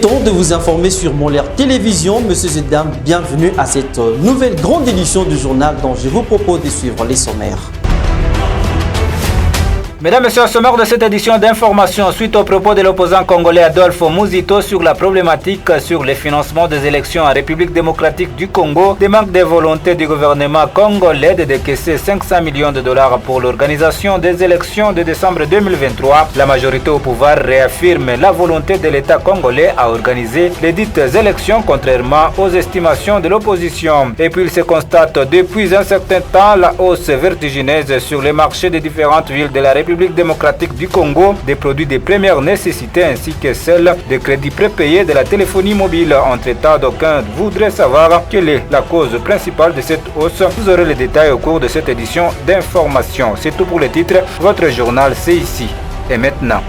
temps de vous informer sur Mont-Lair Télévision. Messieurs et dames, bienvenue à cette nouvelle grande édition du journal dont je vous propose de suivre les sommaires. Mesdames et messieurs, sommaire de cette édition d'information suite aux propos de l'opposant congolais Adolphe Muzito sur la problématique sur le financement des élections en République démocratique du Congo, des manques de volonté du gouvernement congolais de décaisser 500 millions de dollars pour l'organisation des élections de décembre 2023. La majorité au pouvoir réaffirme la volonté de l'État congolais à organiser les dites élections contrairement aux estimations de l'opposition. Et puis il se constate depuis un certain temps la hausse vertigineuse sur les marchés des différentes villes de la République démocratique du Congo des produits de première nécessité ainsi que celle des crédits prépayés de la téléphonie mobile. Entre-temps, d'aucuns voudraient savoir quelle est la cause principale de cette hausse. Vous aurez les détails au cours de cette édition d'information. C'est tout pour les titres. Votre journal, c'est ici et maintenant.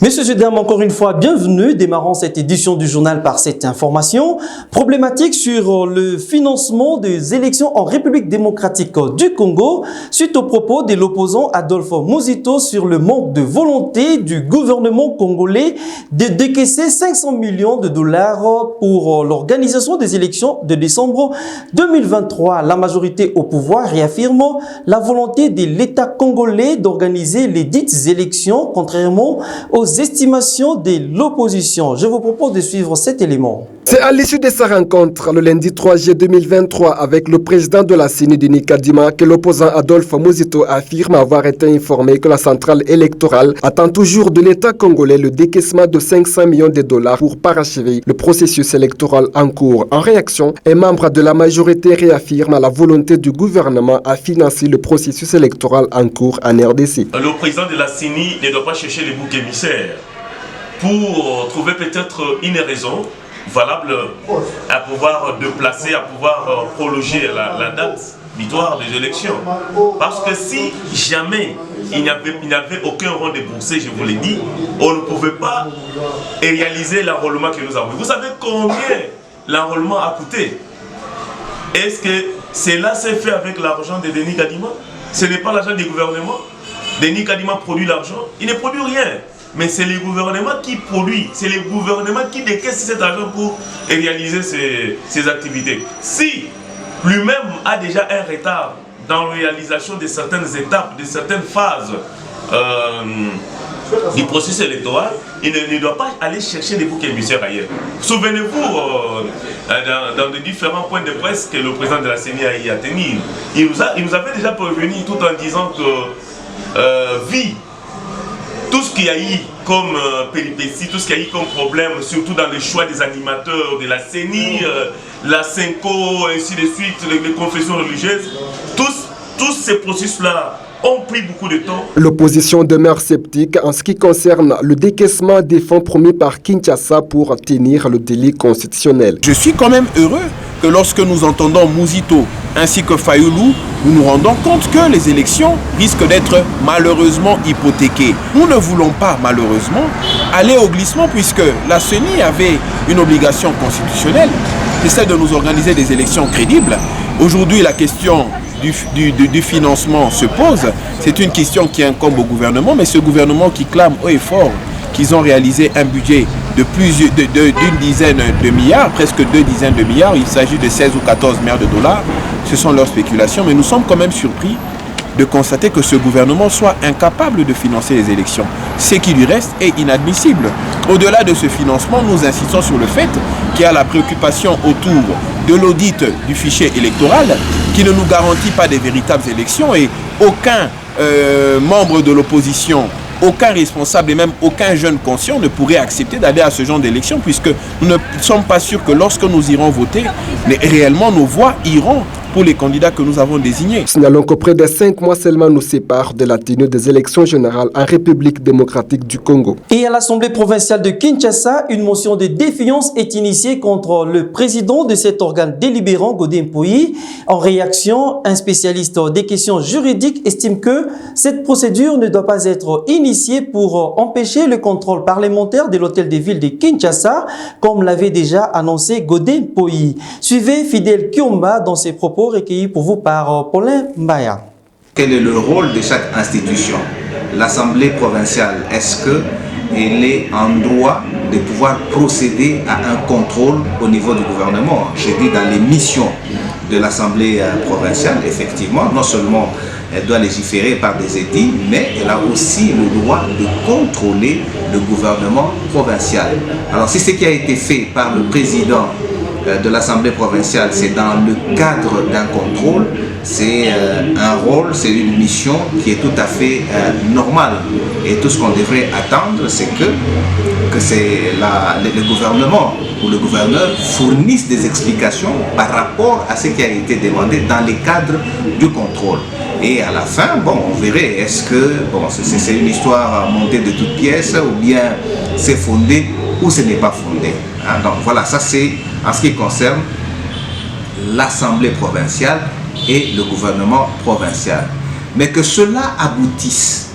Messieurs et dames, encore une fois, bienvenue. Démarrons cette édition du journal par cette information problématique sur le financement des élections en République démocratique du Congo suite aux propos de l'opposant Adolphe Muzito sur le manque de volonté du gouvernement congolais de décaisser 500 millions de dollars pour l'organisation des élections de décembre 2023. La majorité au pouvoir réaffirme la volonté de l'État congolais d'organiser les dites élections contrairement aux estimations de l'opposition. Je vous propose de suivre cet élément. C'est à l'issue de sa rencontre le lundi 3 juillet 2023 avec le président de la CENI, Denis Kadima, que l'opposant Adolphe Muzito affirme avoir été informé que la centrale électorale attend toujours de l'État congolais le décaissement de 500 millions de dollars pour parachever le processus électoral en cours. En réaction, un membre de la majorité réaffirme la volonté du gouvernement à financer le processus électoral en cours en RDC. Le président de la CENI ne doit pas chercher les boucs émissaires pour trouver peut-être une raison valable à pouvoir déplacer, à pouvoir prolonger la date butoir des élections. Parce que si jamais il n'y avait aucun rond déboursé, je vous l'ai dit, on ne pouvait pas réaliser l'enrôlement que nous avons. Vous savez combien l'enrôlement a coûté? Est-ce que cela s'est fait avec l'argent de Denis Kadima? Ce n'est pas l'argent du gouvernement. Denis Kadima produit l'argent, il ne produit rien. Mais c'est le gouvernement qui produit, c'est le gouvernement qui décaisse cet argent pour réaliser ces activités. Si lui-même a déjà un retard dans la réalisation de certaines étapes, de certaines phases du processus électoral, il ne doit pas aller chercher des boucs émissaires ailleurs. Souvenez-vous, dans les différents points de presse que le président de la CENI a tenu, il nous avait déjà prévenu tout en disant que tout ce qu'il y a eu comme péripéties, tout ce qu'il y a eu comme problème, surtout dans le choix des animateurs de la CENI, la CENCO, ainsi de suite, les confessions religieuses, tous ces processus-là ont pris beaucoup de temps. L'opposition demeure sceptique en ce qui concerne le décaissement des fonds promis par Kinshasa pour tenir le délai constitutionnel. Je suis quand même heureux que lorsque nous entendons Muzito ainsi que Fayoulou, nous nous rendons compte que les élections risquent d'être malheureusement hypothéquées. Nous ne voulons pas malheureusement aller au glissement puisque la CENI avait une obligation constitutionnelle, c'est celle de nous organiser des élections crédibles. Aujourd'hui, la question du financement se pose. C'est une question qui incombe au gouvernement, mais ce gouvernement qui clame haut et fort qu'ils ont réalisé un budget de d'une dizaine de milliards, presque 2 dizaines de milliards, il s'agit de 16 ou 14 milliards de dollars, ce sont leurs spéculations, mais nous sommes quand même surpris de constater que ce gouvernement soit incapable de financer les élections. Ce qui lui reste est inadmissible. Au-delà de ce financement, nous insistons sur le fait qu'il y a la préoccupation autour de l'audit du fichier électoral qui ne nous garantit pas des véritables élections et aucun membre de l'opposition, aucun responsable et même aucun jeune conscient ne pourrait accepter d'aller à ce genre d'élection puisque nous ne sommes pas sûrs que lorsque nous irons voter, réellement nos voix iront pour les candidats que nous avons désignés. Signalons que près de 5 mois seulement nous séparent de la tenue des élections générales en République démocratique du Congo. Et à l'Assemblée provinciale de Kinshasa, une motion de défiance est initiée contre le président de cet organe délibérant, Godin Mpoyi. En réaction, un spécialiste des questions juridiques estime que cette procédure ne doit pas être initiée pour empêcher le contrôle parlementaire de l'hôtel de ville de Kinshasa, comme l'avait déjà annoncé Godin Mpoyi. Suivez Fidèle Kiomba dans ses propos recueillis pour vous par Paulin Mbaya. Quel est le rôle de chaque institution? L'Assemblée provinciale, est-ce que elle est en droit de pouvoir procéder à un contrôle au niveau du gouvernement. J'ai dit dans les missions de l'Assemblée provinciale, effectivement, non seulement elle doit légiférer par des édits, mais elle a aussi le droit de contrôler le gouvernement provincial. Alors si ce qui a été fait par le président de l'Assemblée provinciale, c'est dans le cadre d'un contrôle, c'est un rôle, c'est une mission qui est tout à fait normale. Et tout ce qu'on devrait attendre, c'est que le gouvernement ou le gouverneur fournisse des explications par rapport à ce qui a été demandé dans les cadres du contrôle. Et à la fin, bon, on verrait, est-ce que c'est une histoire montée de toutes pièces, ou bien c'est fondé ou ce n'est pas fondé. Hein? Donc voilà, ça c'est en ce qui concerne l'Assemblée provinciale et le gouvernement provincial. Mais que cela aboutisse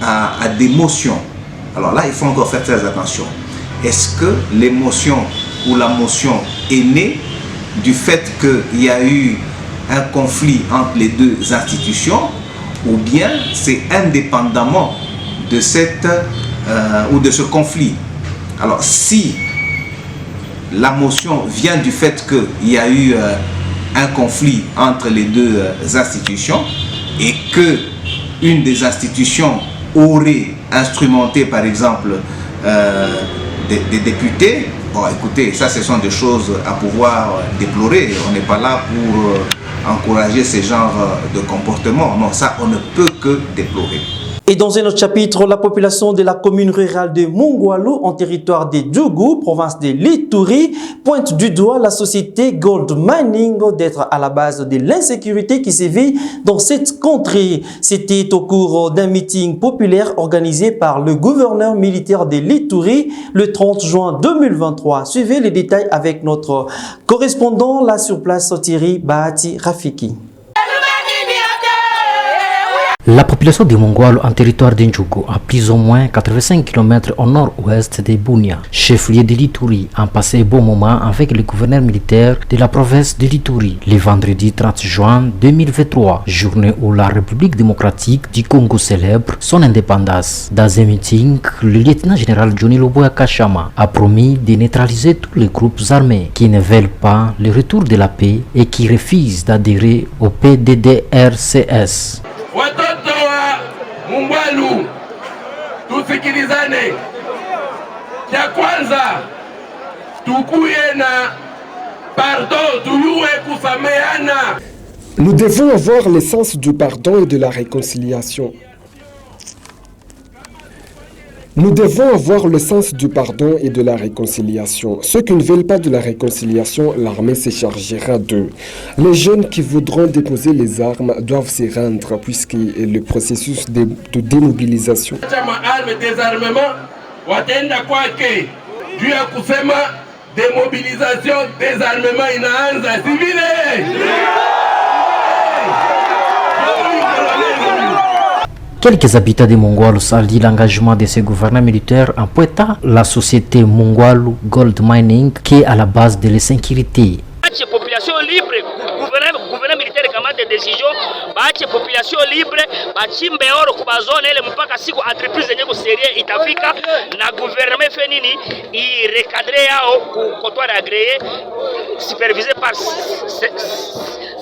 à des motions, alors là il faut encore faire très attention. Est-ce que l'émotion ou la motion est née du fait qu'il y a eu un conflit entre les deux institutions, ou bien c'est indépendamment de ou de ce conflit? Alors si la motion vient du fait qu'il y a eu un conflit entre les deux institutions et que une des institutions aurait instrumenté par exemple des députés, bon écoutez, ça ce sont des choses à pouvoir déplorer. On n'est pas là pour encourager ce genre de comportement. Non, ça on ne peut que déplorer. Et dans un autre chapitre, la population de la commune rurale de Mongwalu, en territoire de Djougou, province de l'Ituri, pointe du doigt la société Gold Mining d'être à la base de l'insécurité qui sévit dans cette contrée. C'était au cours d'un meeting populaire organisé par le gouverneur militaire de l'Ituri le 30 juin 2023. Suivez les détails avec notre correspondant là sur place, Thierry Bahati Rafiki. La population de Mongwalu en territoire d'Ndjougou, à plus ou moins 85 km au nord-ouest de Bunia, chef-lieu de l'Ituri, a passé un bon moment avec le gouverneur militaire de la province de l'Ituri le vendredi 30 juin 2023, journée où la République démocratique du Congo célèbre son indépendance. Dans un meeting, le lieutenant-général Johnny Luboya Kashama a promis de neutraliser tous les groupes armés qui ne veulent pas le retour de la paix et qui refusent d'adhérer au PDDRCS. Watoto wa Mongwalu, tusikilizane. Cha kwanza tukuye na pardon, tuyue kusameana. Nous devons avoir le sens du pardon et de la réconciliation. Nous devons avoir le sens du pardon et de la réconciliation. Ceux qui ne veulent pas de la réconciliation, l'armée se chargera d'eux. Les jeunes qui voudront déposer les armes doivent s'y rendre puisque le processus de démobilisation. Démobilisation, désarmement inaanza civile. Quelques habitants de Mongwalu saluent l'engagement de ce gouvernement militaire en pointant la société Mongwalu Gold Mining qui est à la base de l'insécurité. Population libre, gouvernement militaire kamata des décisions, baache population libre, bachimbe oro kwa zone ile mpaka siku entreprise yenye kuseria itafika na gouvernement fait nini i recadrer yao ku comptoir agréé supervisé par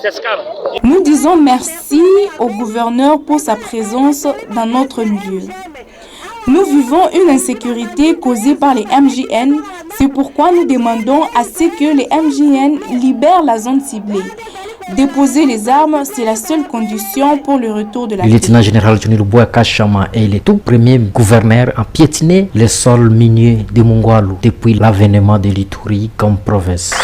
CESCAM. Nous disons merci au gouverneur pour sa présence dans notre milieu. Nous vivons une insécurité causée par les MJN. C'est pourquoi nous demandons à ce que les MJN libèrent la zone ciblée. Déposer les armes, c'est la seule condition pour le retour de la paix. Le lieutenant-général Johnny Luboya Kashama est le tout premier gouverneur à piétiner le sol minier de Mongwalu depuis l'avènement de l'Ituri comme province.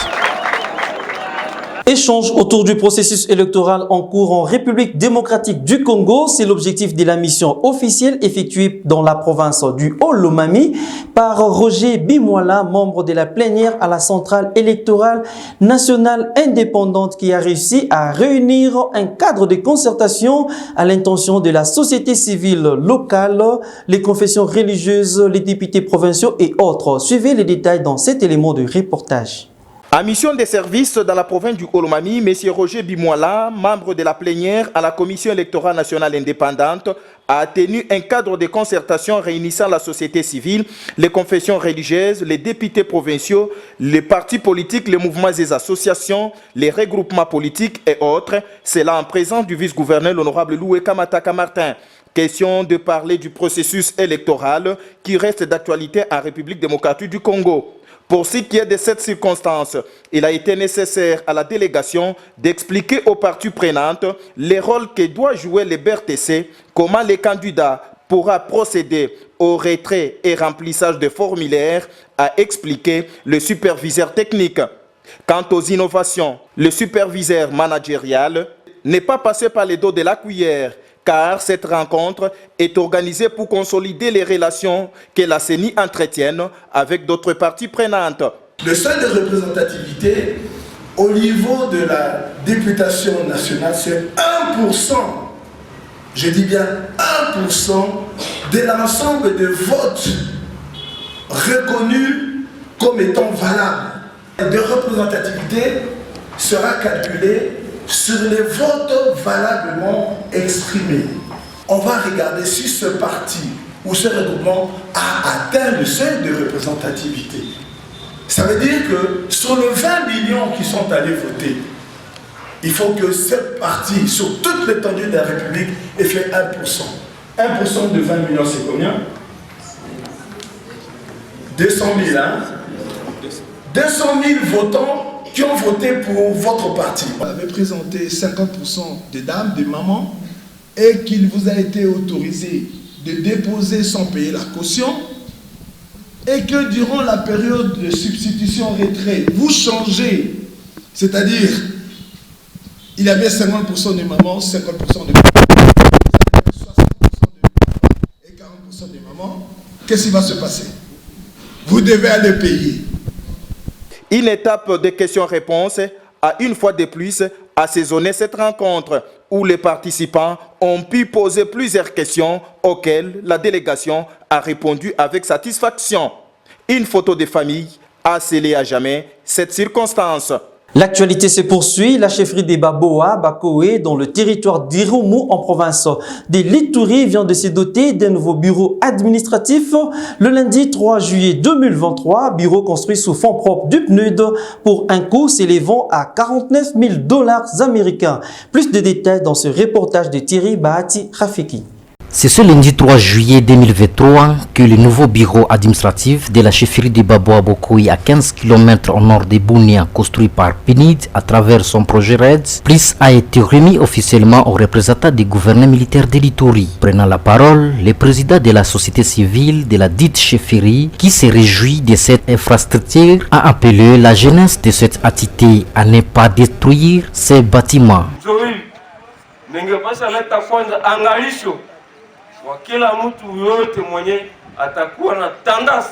Échange autour du processus électoral en cours en République démocratique du Congo, c'est l'objectif de la mission officielle effectuée dans la province du Haut-Lomami par Roger Bimwala, membre de la plénière à la centrale électorale nationale indépendante qui a réussi à réunir un cadre de concertation à l'intention de la société civile locale, les confessions religieuses, les députés provinciaux et autres. Suivez les détails dans cet élément de reportage. En mission de service dans la province du Olomami, M. Roger Bimouala, membre de la plénière à la Commission électorale nationale indépendante, a tenu un cadre de concertation réunissant la société civile, les confessions religieuses, les députés provinciaux, les partis politiques, les mouvements et associations, les regroupements politiques et autres. C'est là en présence du vice-gouverneur l'honorable Loué Kamataka Martin. Question de parler du processus électoral qui reste d'actualité en République démocratique du Congo. Pour ce qui est de cette circonstance, il a été nécessaire à la délégation d'expliquer aux parties prenantes les rôles que doit jouer le BRTC, comment les candidats pourra procéder au retrait et remplissage des formulaires, a expliqué le superviseur technique. Quant aux innovations, le superviseur managérial n'est pas passé par les dos de la cuillère, car cette rencontre est organisée pour consolider les relations que la CENI entretienne avec d'autres parties prenantes. Le seuil de représentativité au niveau de la députation nationale, c'est 1%, je dis bien 1% de l'ensemble des votes reconnus comme étant valables. De représentativité sera calculée sur les votes valablement exprimés. On va regarder si ce parti ou ce regroupement a atteint le seuil de représentativité. Ça veut dire que sur les 20 millions qui sont allés voter, il faut que ce parti, sur toute l'étendue de la République, ait fait 1%. 1% de 20 millions, c'est combien? 200 000, hein? 200 000 votants qui ont voté pour votre parti. Vous avez présenté 50% de dames, de mamans, et qu'il vous a été autorisé de déposer sans payer la caution, et que durant la période de substitution-retrait, vous changez, c'est-à-dire, il y avait 50% de mamans, 50% de papans, 60% de papans et 40% de mamans, qu'est-ce qui va se passer? Vous devez aller payer. Une étape de questions-réponses a une fois de plus assaisonné cette rencontre où les participants ont pu poser plusieurs questions auxquelles la délégation a répondu avec satisfaction. Une photo de famille a scellé à jamais cette circonstance. L'actualité se poursuit. La chefferie des Baboa, Bakoé, dans le territoire d'Irumu, en province de l'Ituri, vient de se doter d'un nouveau bureau administratif. Le lundi 3 juillet 2023, bureau construit sous fonds propres du PNUD pour un coût s'élevant à 49 000 $ américains. Plus de détails dans ce reportage de Thierry Bahati Rafiki. C'est ce lundi 3 juillet 2023 que le nouveau bureau administratif de la chefferie de Baboa Bokoui à 15 km au nord de Bounia, construit par PNUD à travers son projet REDS, a été remis officiellement aux représentants du gouvernement militaire de l'Ituri. Prenant la parole, le président de la société civile de la dite chefferie, qui se réjouit de cette infrastructure, a appelé la jeunesse de cette entité à ne pas détruire ces bâtiments. Kwa kila mtu yote mwenye atakuwa na tendance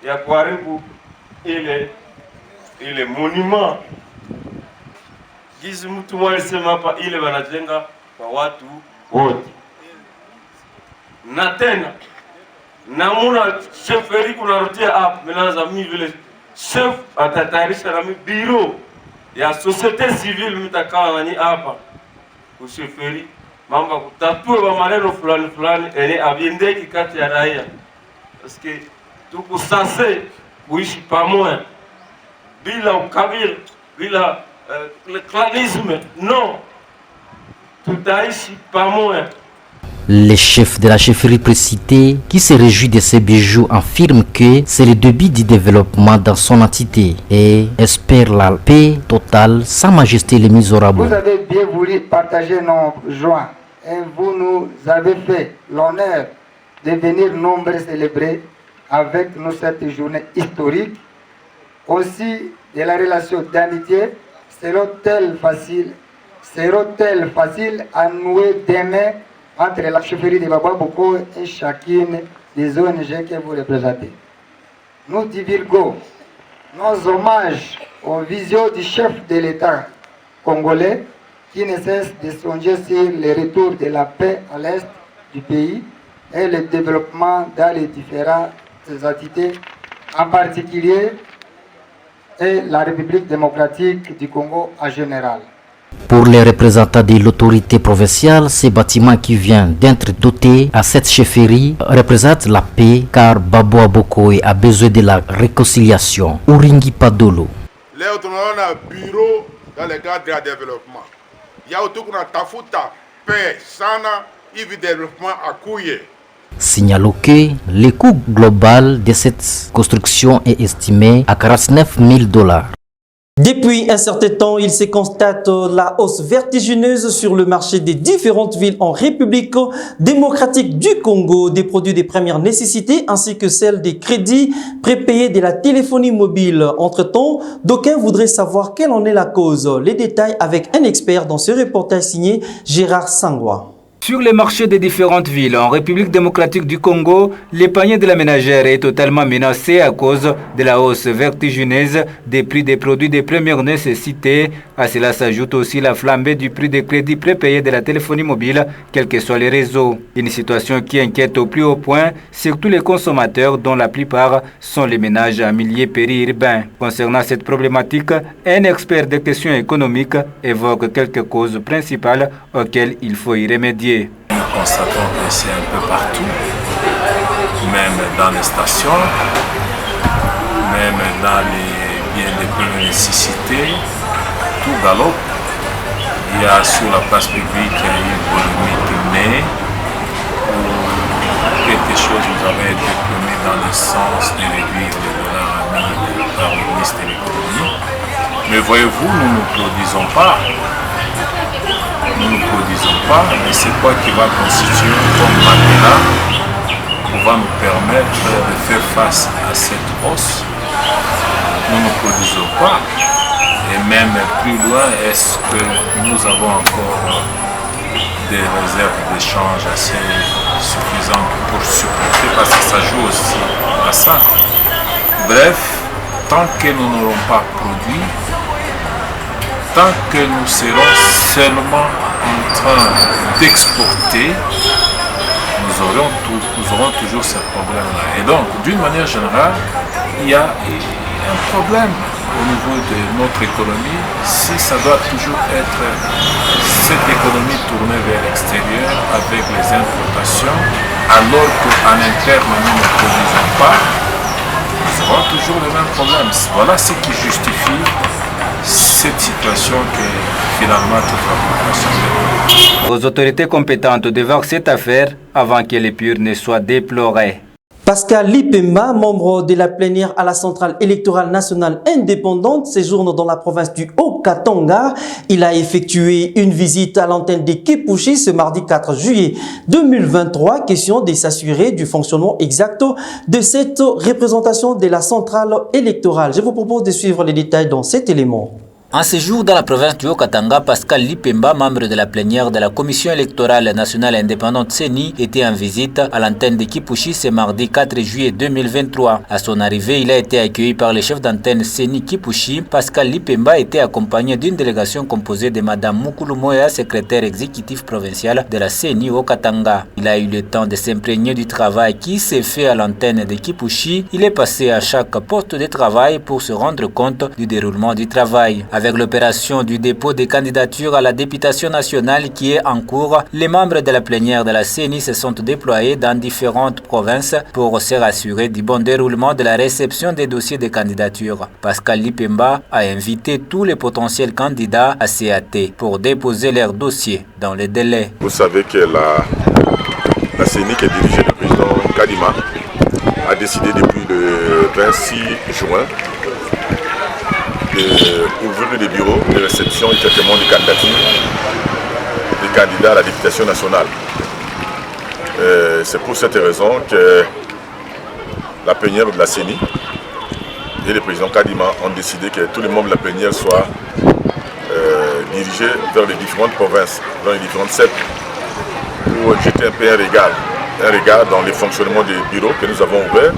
ya kuharibu ile monument. Gizi mtu mmoja alisema hapa ile wanajenga kwa watu wote. Na tena namuna cheferi kunarudia hapa menaza mimi vile chef atatayarisha na mimi bureau ya societe civile mtakao nani hapa ku cheferi mambo kutatue wa maneno fulani fulani ene abiendeki kati ya raia, paske tuko sase kuishi pamoja bila ukabila, bila clanisme. Non, tutaishi pamoja. Le chef de la chefferie précitée, qui se réjouit de ces bijoux, affirme que c'est le début du développement dans son entité et espère la paix totale, Sa Majesté le Misorabo. Vous avez bien voulu partager nos joies et vous nous avez fait l'honneur de venir nombreux célébrer avec nous cette journée historique. Aussi de la relation d'amitié sera-t-elle facile à nouer demain entre la chefferie de Baba Boko et chacune des ONG que vous représentez. Nous divulguons nos hommages aux visions du chef de l'État congolais qui ne cesse de songer sur le retour de la paix à l'est du pays et le développement dans les différentes entités, en particulier et la République démocratique du Congo en général. Pour les représentants de l'autorité provinciale, ce bâtiment qui vient d'être doté à cette chefferie représente la paix car Baboa Bokoe a besoin de la réconciliation. Uringi Padolo. Leo tunaona bureau dans le cadre du développement. Il y a autour de tafuta paix sana hivi développement akuye. Signalons que le coût global de cette construction est estimé à $49 000. Depuis un certain temps, il se constate la hausse vertigineuse sur le marché des différentes villes en République démocratique du Congo des produits de première nécessité ainsi que celle des crédits prépayés de la téléphonie mobile. Entre-temps, d'aucuns voudraient savoir quelle en est la cause. Les détails avec un expert dans ce reportage signé Gérard Sangwa. Sur les marchés des différentes villes en République démocratique du Congo, le panier de la ménagère est totalement menacé à cause de la hausse vertigineuse des prix des produits de première nécessité. À cela s'ajoute aussi la flambée du prix des crédits prépayés de la téléphonie mobile, quels que soient les réseaux. Une situation qui inquiète au plus haut point, surtout les consommateurs dont la plupart sont les ménages en milieu périurbain. Concernant cette problématique, un expert des questions économiques évoque quelques causes principales auxquelles il faut y remédier. Nous constatons que c'est un peu partout, même dans les stations, même dans les biens de première nécessité, tout galope. Il y a sur la place publique une polémique née où quelque chose nous avait été promis dans le sens de réduire les dollars mis par le ministre de l'économie. Mais voyez-vous, nous ne produisons pas. Nous ne produisons pas, mais c'est quoi qui va constituer comme matelas qui va nous permettre de faire face à cette hausse? Nous ne produisons pas. Et même plus loin, est-ce que nous avons encore des réserves d'échange assez suffisantes pour supporter? Parce que ça joue aussi à ça. Bref, tant que nous n'aurons pas produit, tant que nous serons seulement en train d'exporter, nous aurons toujours ce problème-là. Et donc, d'une manière générale, il y a un problème au niveau de notre économie si ça doit toujours être cette économie tournée vers l'extérieur avec les importations, alors qu'en interne nous ne produisons pas, nous aurons toujours le même problème. Voilà ce qui justifie cette situation que finalement toute la population aux autorités compétentes de voir cette affaire avant que les purs ne soient déplorés. Pascal Lipemba, membre de la plénière à la centrale électorale nationale indépendante, séjourne dans la province du Haut-Katanga. Il a effectué une visite à l'antenne de Kipushi ce mardi 4 juillet 2023. Question de s'assurer du fonctionnement exact de cette représentation de la centrale électorale. Je vous propose de suivre les détails dans cet élément. En séjour dans la province du Haut-Katanga, Pascal Lipemba, membre de la plénière de la Commission électorale nationale indépendante CENI, était en visite à l'antenne de Kipushi ce mardi 4 juillet 2023. À son arrivée, il a été accueilli par le chef d'antenne CENI Kipushi. Pascal Lipemba était accompagné d'une délégation composée de Madame Mukulu Moya, secrétaire exécutif provincial de la CENI Haut-Katanga. Il a eu le temps de s'imprégner du travail qui s'est fait à l'antenne de Kipushi. Il est passé à chaque poste de travail pour se rendre compte du déroulement du travail. Avec l'opération du dépôt des candidatures à la députation nationale qui est en cours, les membres de la plénière de la CENI se sont déployés dans différentes provinces pour se rassurer du bon déroulement de la réception des dossiers de candidature. Pascal Lipemba a invité tous les potentiels candidats à CAT pour déposer leurs dossiers dans les délais. Vous savez que la CENI qui est dirigée par le président Kadima a décidé depuis le 26 juin d'ouvrir des bureaux de réception et traitement des candidatures des candidats à la députation nationale. C'est pour cette raison que la plénière de la CENI et le président Kadima ont décidé que tous les membres de la plénière soient dirigés vers les différentes provinces, dans les différentes CEP, pour jeter un peu un regard dans le fonctionnement des bureaux que nous avons ouverts,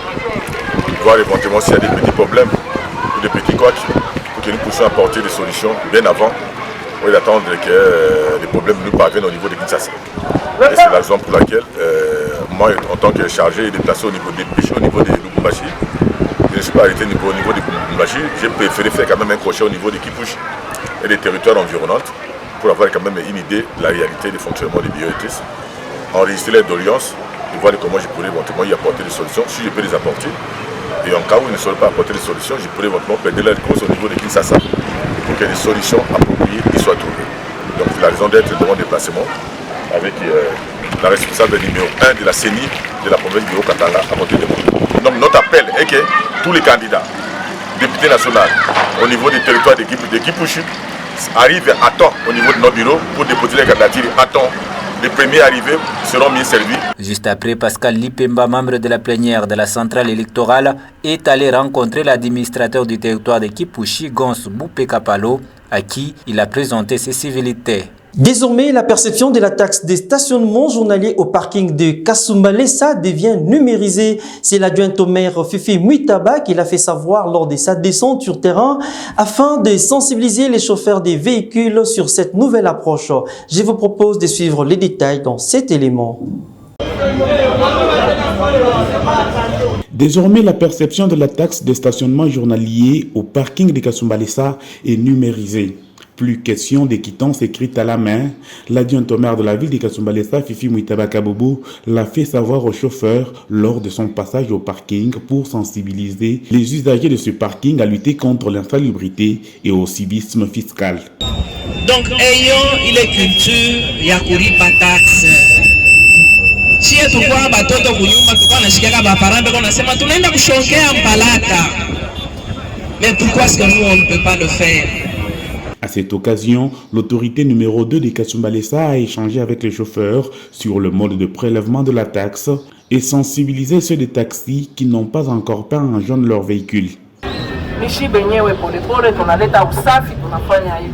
voir éventuellement s'il y a des petits problèmes ou des petits couacs, que nous puissions apporter des solutions bien avant au lieu d'attendre que les problèmes nous parviennent au niveau de Kinshasa. Et c'est la raison pour laquelle moi, en tant que chargé et déplacé au niveau des Lubumbashi, je ne suis pas arrêté au niveau de Kumbashi, j'ai préféré faire quand même un crochet au niveau de Kipushi et des territoires environnants pour avoir quand même une idée de la réalité du fonctionnement des bioéthiques, enregistrer les doléances et voir comment je pourrais éventuellement y apporter des solutions, si je peux les apporter. Et en cas où ils ne sauraient pas apporter des solutions, je pourrais éventuellement plaider la cause au niveau de Kinshasa pour que des solutions appropriées y soient trouvées. Donc c'est la raison d'être de mon déplacement avec la responsable numéro 1 de la CENI de la province du Haut-Katanga à côté de moi. Donc notre appel est que tous les candidats, députés nationaux au niveau des territoires de Kipushi, arrivent à temps au niveau de nos bureaux pour déposer les candidatures à temps. Les premiers arrivés seront mieux servis. Juste après, Pascal Lipemba, membre de la plénière de la centrale électorale, est allé rencontrer l'administrateur du territoire de Kipushi, Gons Boupé-Kapalo, à qui il a présenté ses civilités. Désormais, la perception de la taxe des stationnements journaliers au parking de Kasumbalesa devient numérisée. C'est l'adjoint au maire Fifi Muitaba qui l'a fait savoir lors de sa descente sur terrain afin de sensibiliser les chauffeurs des véhicules sur cette nouvelle approche. Je vous propose de suivre les détails dans cet élément. Désormais, la perception de la taxe de stationnement journalier au parking de Kasumbalesa est numérisée. Plus question des quittances écrites à la main. L'adjoint au maire de la ville de Kasumbalesa, Fifi Muitaba Kabobo, l'a fait savoir aux chauffeurs lors de son passage au parking pour sensibiliser les usagers de ce parking à lutter contre l'insalubrité et au civisme fiscal. Donc, ayons il est culture, yakuri pas taxe. Si tu vois batoto kunyuma tukana shikaka baparambe kona sema tunaenda kushokea mpalaka. Mais pourquoi est-ce que nous on ne peut pas le faire? À cette occasion, l'autorité numéro 2 de Kasumbalesa a échangé avec les chauffeurs sur le mode de prélèvement de la taxe et sensibilisé ceux des taxis qui n'ont pas encore peint en jaune leur véhicule. Nishi benyewe polepole tunaleta usafi tunafanya hivi.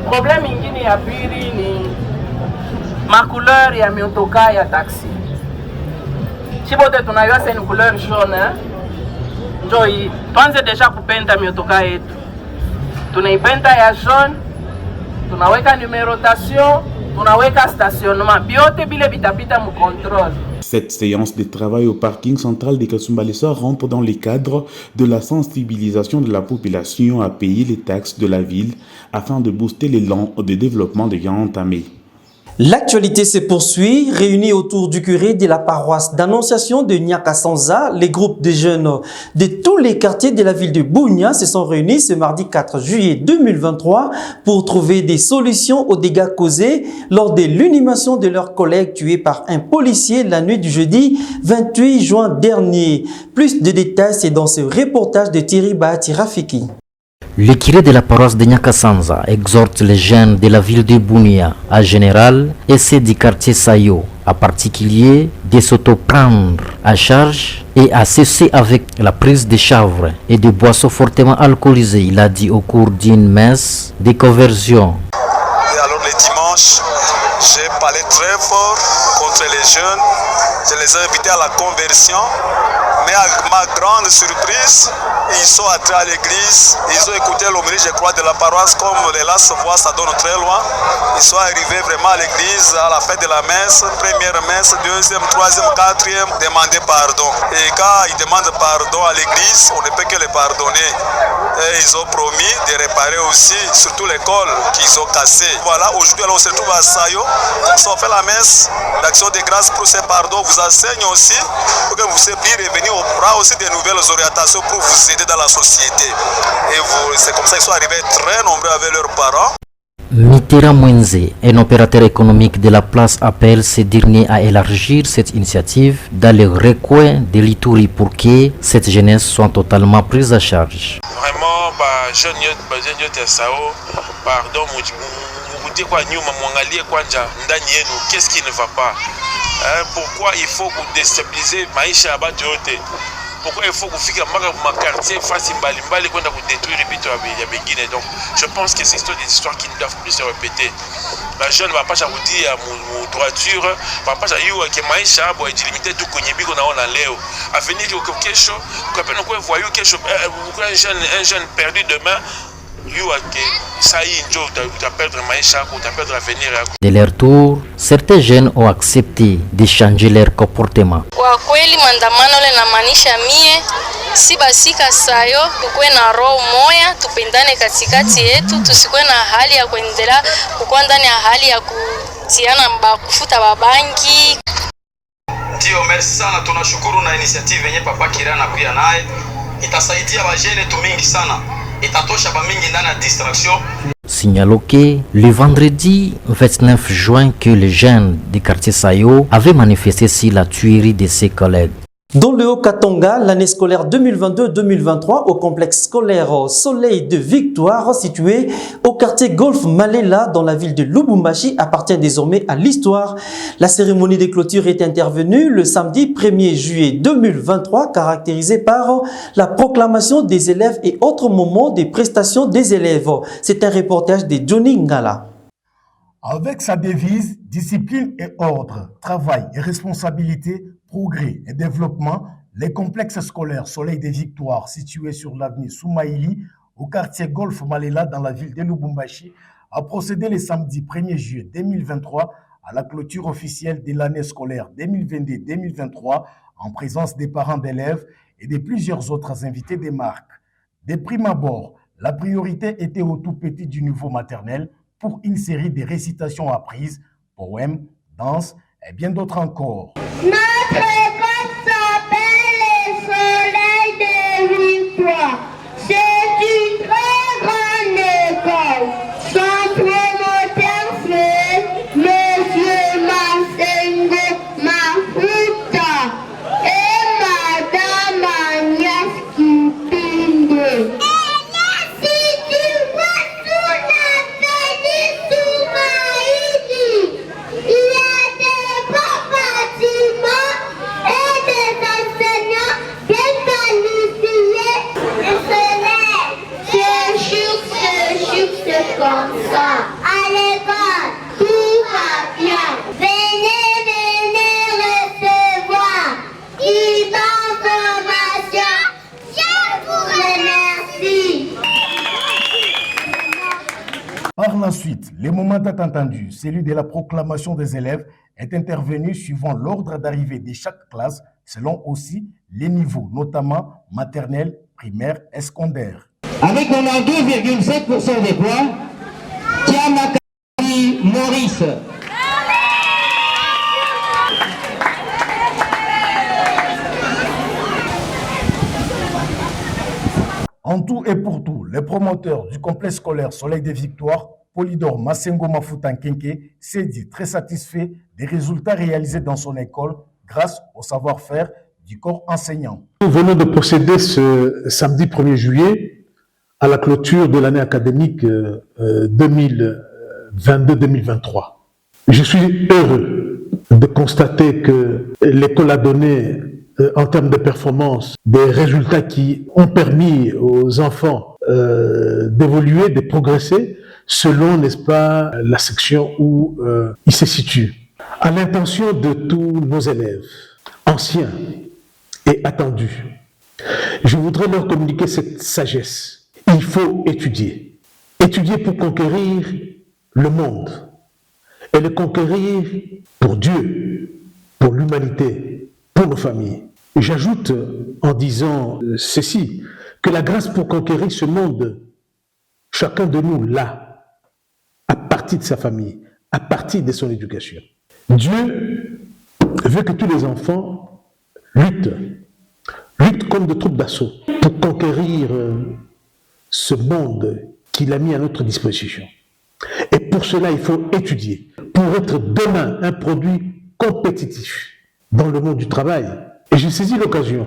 Problème ingine ya pili ni macouleur ya miotoka ya taxi. Chibote tunayua c'est une couleur jaune hein. Njoi, tuanze deja kupenda miotoka yetu. Tunaipenda ya jaune, tunaweka numérotation, tunaweka stationnement, biote bile bitapita mu contrôle. Cette séance de travail au parking central de Kasumbalesa rentre dans les cadres de la sensibilisation de la population à payer les taxes de la ville afin de booster l'élan de développement déjà entamé. L'actualité se poursuit. Réunis autour du curé de la paroisse d'Annonciation de Nyakasanza, les groupes de jeunes de tous les quartiers de la ville de Bunia se sont réunis ce mardi 4 juillet 2023 pour trouver des solutions aux dégâts causés lors de l'inhumation de leurs collègues tués par un policier la nuit du jeudi 28 juin dernier. Plus de détails, c'est dans ce reportage de Thierry Bahati Rafiki. Le curé de la paroisse de Nyakasanza exhorte les jeunes de la ville de Bunia, en général, et ceux du quartier Sayo, en particulier, de s'auto-prendre à charge et à cesser avec la prise de chanvre et de boissons fortement alcoolisées. Il a dit au cours d'une messe de conversion. Et alors le dimanche, j'ai parlé très fort contre les jeunes. Je les ai invités à la conversion. Mais à ma grande surprise, ils sont entrés à l'église, ils ont écouté l'homélie, je crois, de la paroisse, comme les là se voient, ça donne très loin. Ils sont arrivés vraiment à l'église, à la fin de la messe, première messe, deuxième, troisième, quatrième, demander pardon. Et quand ils demandent pardon à l'église, on ne peut que les pardonner. Et ils ont promis de réparer aussi, surtout l'école qu'ils ont cassée. Voilà, aujourd'hui, on se trouve à Sayo, ils ont fait la messe, l'action de grâce pour ces pardons vous enseigne aussi, pour que vous puissiez revenir. On prend aussi des nouvelles orientations pour vous aider dans la société. Et c'est comme ça qu'ils sont arrivés très nombreux avec leurs parents. Mitera Mwenze, un opérateur économique de la place, appelle ces derniers à élargir cette initiative dans les recoins de l'Ituri pour que cette jeunesse soit totalement prise à charge. Vraiment, jeune pardon, qu'est-ce qui ne va pas? Pourquoi il faut déstabiliser Maïcha Abadjote? Pourquoi il faut que ma quartier fasse mbalimbali kwenda détruire les biens ya bengine? Donc je pense que c'est des histoires qui ne doivent plus se répéter. La jeune va pas vous dire mon droiture, va pas yo que Maïcha bo limité tout konyebi qu'on a on leo. Avenir quelque chose, qu'on peut nous voyou quelque chose, un jeune perdu demain. De leur tour, certains jeunes ont accepté de changer leur comportement. Kwa kweli maandamano linamaanisha mie si basika sayo tukuwe na roho moya, tupendane katikati yetu, tusikuwe na hali ya kuendelea kukuwa ndani ya hali ya kutiana kufuta babangi. Ndio, merci sana, tunashukuru na initiative yenye Papa Kirana pia naye itasaidia bajene tu mingi sana, itatosha ba mingi ndani ya distraction. Signalons que le vendredi 29 juin que les jeunes du quartier Sayo avaient manifesté sur la tuerie de ses collègues. Dans le Haut-Katanga, l'année scolaire 2022-2023 au complexe scolaire Soleil de Victoire situé au quartier Golf Malela dans la ville de Lubumbashi appartient désormais à l'histoire. La cérémonie de clôture est intervenue le samedi 1er juillet 2023 caractérisée par la proclamation des élèves et autres moments des prestations des élèves. C'est un reportage de Johnny Ngala. Avec sa devise « Discipline et ordre, travail et responsabilité, progrès et développement », les complexes scolaires Soleil des Victoires situés sur l'avenue Soumaïli au quartier Golf Malela dans la ville de Lubumbashi a procédé le samedi 1er juillet 2023 à la clôture officielle de l'année scolaire 2022-2023 en présence des parents d'élèves et de plusieurs autres invités des marques. De prime abord, la priorité était au tout petit du niveau maternel pour une série de récitations apprises, poèmes, danses et bien d'autres encore. Notre école s'appelle le Soleil des Victoires. C'est une très grande école. Son promoteur c'est Monsieur Masengo Mafuta et Madame Agnès Kipinde. Comme ça. À l'école, tout va bien. Venez recevoir une information. Je vous remercie. Par la suite, le moment tant attendu, celui de la proclamation des élèves, est intervenu suivant l'ordre d'arrivée de chaque classe, selon aussi les niveaux, notamment maternelle, primaire et secondaire. Avec 92,7% des points, Tiamakari Maurice. En tout et pour tout, les promoteurs du complexe scolaire Soleil des Victoires, Polydor Masengo Mafuta Nkenke, s'est dit très satisfait des résultats réalisés dans son école grâce au savoir-faire du corps enseignant. Nous venons de procéder ce samedi 1er juillet à la clôture de l'année académique 2022-2023. Je suis heureux de constater que l'école a donné, en termes de performance, des résultats qui ont permis aux enfants d'évoluer, de progresser, selon, n'est-ce pas, la section où ils se situent. À l'intention de tous nos élèves, anciens et attendus, je voudrais leur communiquer cette sagesse. Il faut étudier. Étudier pour conquérir le monde. Et le conquérir pour Dieu, pour l'humanité, pour nos familles. J'ajoute en disant ceci, que la grâce pour conquérir ce monde, chacun de nous l'a, à partir de sa famille, à partir de son éducation. Dieu veut que tous les enfants luttent comme de troupes d'assaut pour conquérir ce monde qu'il a mis à notre disposition. Et pour cela, il faut étudier, pour être demain un produit compétitif dans le monde du travail. Et j'ai saisi l'occasion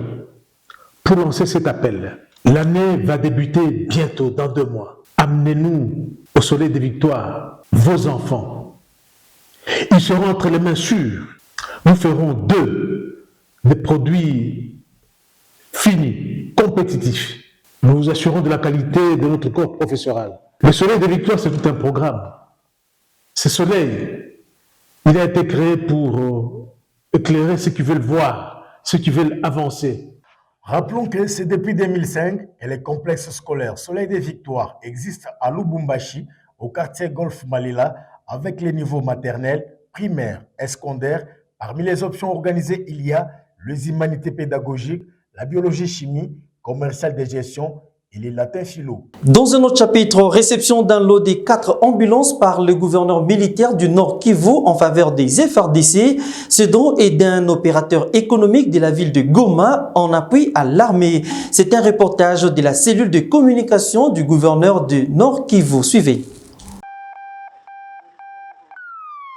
pour lancer cet appel. L'année va débuter bientôt, dans 2 mois. Amenez-nous au Soleil des Victoires, vos enfants. Ils seront entre les mains sûres. Nous ferons d'eux des produits finis, compétitifs. Nous vous assurons de la qualité de notre corps professoral. Le Soleil des Victoires, c'est tout un programme. Ce soleil, il a été créé pour éclairer ceux qui veulent voir, ceux qui veulent avancer. Rappelons que c'est depuis 2005 que les complexes scolaires Soleil des Victoires existent à Lubumbashi, au quartier Golf Malila, avec les niveaux maternels, primaires et secondaires. Parmi les options organisées, il y a les humanités pédagogiques, la biologie-chimie, commerciale de gestion et les latins philo. Dans un autre chapitre, réception d'un lot de 4 ambulances par le gouverneur militaire du Nord Kivu en faveur des FARDC. Ce don est d'un opérateur économique de la ville de Goma en appui à l'armée. C'est un reportage de la cellule de communication du gouverneur du Nord Kivu. Suivez.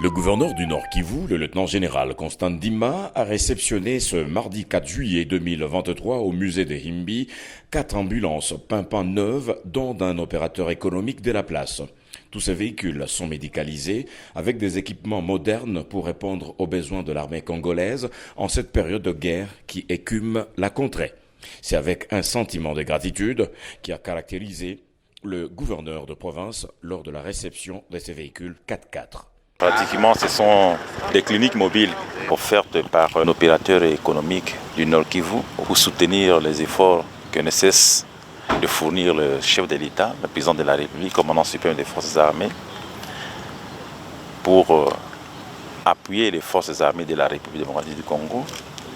Le gouverneur du Nord Kivu, le lieutenant-général Constant Ndima, a réceptionné ce mardi 4 juillet 2023 au musée de Himbi 4 ambulances pimpant neuves, dont d'un opérateur économique de la place. Tous ces véhicules sont médicalisés avec des équipements modernes pour répondre aux besoins de l'armée congolaise en cette période de guerre qui écume la contrée. C'est avec un sentiment de gratitude qui a caractérisé le gouverneur de province lors de la réception de ces véhicules 4x4. Pratiquement, ce sont des cliniques mobiles offertes par un opérateur économique du Nord Kivu pour soutenir les efforts que ne cesse de fournir le chef de l'État, le président de la République, commandant suprême des forces armées, pour appuyer les forces armées de la République démocratique du Congo,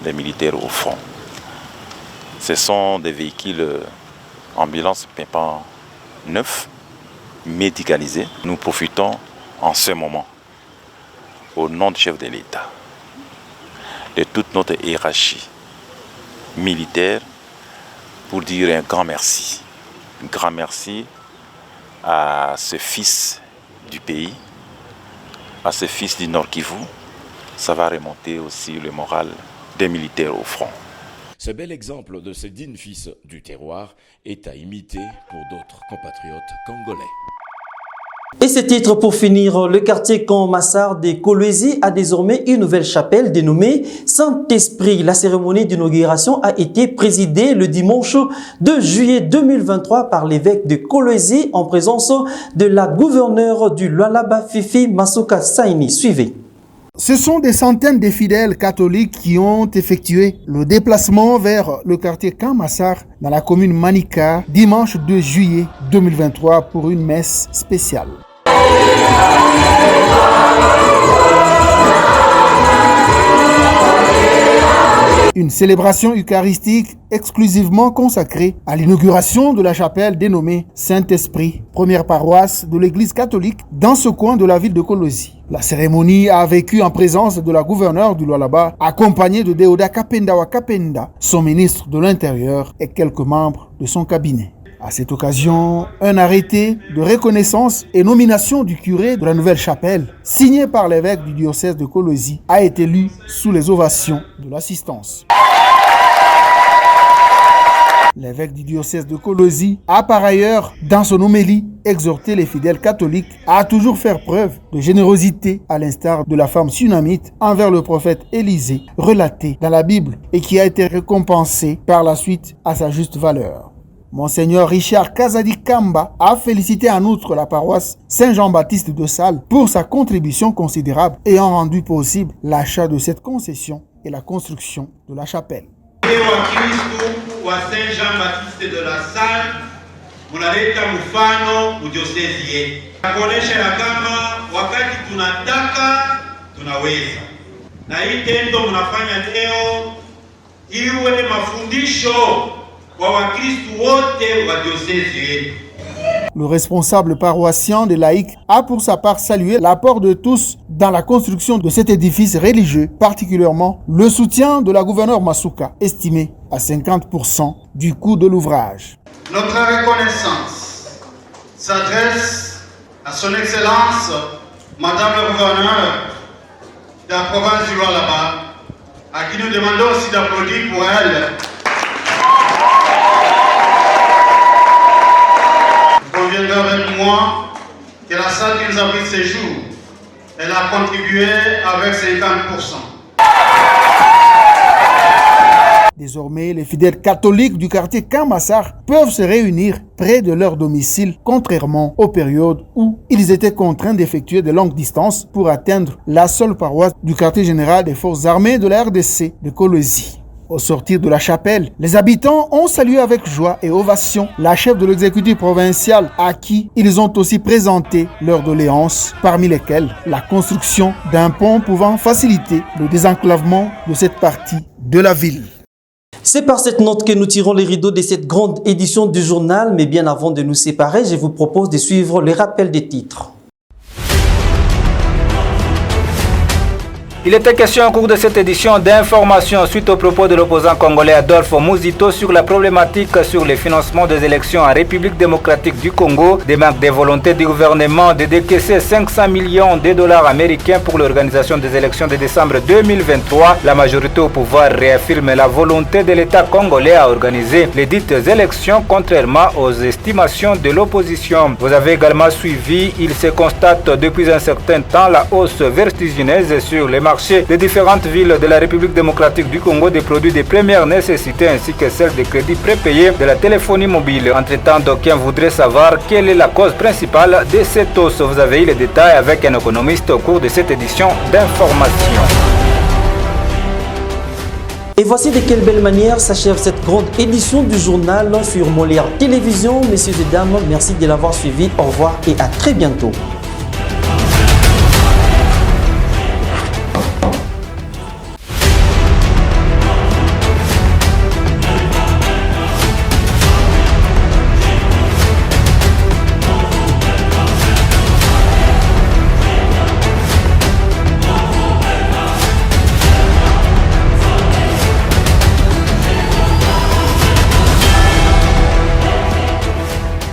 les militaires au front. Ce sont des véhicules ambulances pimpant neufs, médicalisés. Nous profitons en ce moment, au nom du chef de l'État, de toute notre hiérarchie militaire, pour dire un grand merci. Un grand merci à ce fils du pays, à ce fils du Nord Kivu. Ça va remonter aussi le moral des militaires au front. Ce bel exemple de ce digne fils du terroir est à imiter pour d'autres compatriotes congolais. Et ce titre pour finir, le quartier Camp Massar de Kolwezi a désormais une nouvelle chapelle dénommée Saint-Esprit. La cérémonie d'inauguration a été présidée le dimanche 2 juillet 2023 par l'évêque de Kolwezi en présence de la gouverneure du Lualaba Fifi Masuka Saini. Suivez. Ce sont des centaines de fidèles catholiques qui ont effectué le déplacement vers le quartier Camp Massar dans la commune Manika dimanche 2 juillet 2023 pour une messe spéciale. Une célébration eucharistique exclusivement consacrée à l'inauguration de la chapelle dénommée Saint-Esprit, première paroisse de l'église catholique dans ce coin de la ville de Kolwezi. La cérémonie a vécu en présence de la gouverneure du Lualaba, accompagnée de Deoda Kapendawa Kapenda, son ministre de l'Intérieur et quelques membres de son cabinet. À cette occasion, un arrêté de reconnaissance et nomination du curé de la nouvelle chapelle, signé par l'évêque du diocèse de Kolwezi, a été lu sous les ovations de l'assistance. L'évêque du diocèse de Kolwezi a par ailleurs, dans son homélie, exhorté les fidèles catholiques à toujours faire preuve de générosité à l'instar de la femme sunamite envers le prophète Élisée, relaté dans la Bible et qui a été récompensé par la suite à sa juste valeur. Monseigneur Richard Kazadi Kamba a félicité en outre la paroisse Saint-Jean-Baptiste de Salles pour sa contribution considérable ayant rendu possible l'achat de cette concession et la construction de la chapelle. Wa Saint Jean-Baptiste de la Salle munaleta mfano mudiosezi yetu, kuonesha ya kama wakati tunataka tunaweza, na hii tendo mnafanya leo iwe mafundisho kwa Wakristo wote wa diosezi yetu. Le responsable paroissien des laïcs a pour sa part salué l'apport de tous dans la construction de cet édifice religieux, particulièrement le soutien de la gouverneure Masuka, estimé à 50% du coût de l'ouvrage. Notre reconnaissance s'adresse à son Excellence, Madame le gouverneur de la province du Lualaba, à qui nous demandons aussi d'applaudir pour elle. Vous conviendrez avec moi que la salle qui nous abrite ces jours, elle a contribué avec 50%. Désormais, les fidèles catholiques du quartier Camp Massar peuvent se réunir près de leur domicile, contrairement aux périodes où ils étaient contraints d'effectuer de longues distances pour atteindre la seule paroisse du quartier général des forces armées de la RDC de Kolwezi. Au sortir de la chapelle, les habitants ont salué avec joie et ovation la chef de l'exécutif provincial à qui ils ont aussi présenté leurs doléances, parmi lesquelles la construction d'un pont pouvant faciliter le désenclavement de cette partie de la ville. C'est par cette note que nous tirons les rideaux de cette grande édition du journal, mais bien avant de nous séparer, je vous propose de suivre les rappels des titres. Il était question au cours de cette édition d'information suite aux propos de l'opposant congolais Adolphe Muzito sur la problématique sur le financement des élections en République démocratique du Congo, des manques de volonté du gouvernement de décaisser 500 millions de dollars américains pour l'organisation des élections de décembre 2023. La majorité au pouvoir réaffirme la volonté de l'État congolais à organiser les dites élections contrairement aux estimations de l'opposition. Vous avez également suivi, il se constate depuis un certain temps la hausse vertigineuse sur les marchés des différentes villes de la République démocratique du Congo des produits de première nécessité ainsi que celles des crédits prépayés de la téléphonie mobile. Entre-temps, d'aucuns voudraient savoir quelle est la cause principale de cette hausse. Vous avez eu les détails avec un économiste au cours de cette édition d'information. Et voici de quelle belle manière s'achève cette grande édition du journal sur Molière Télévision. Messieurs et dames, merci de l'avoir suivi. Au revoir et à très bientôt.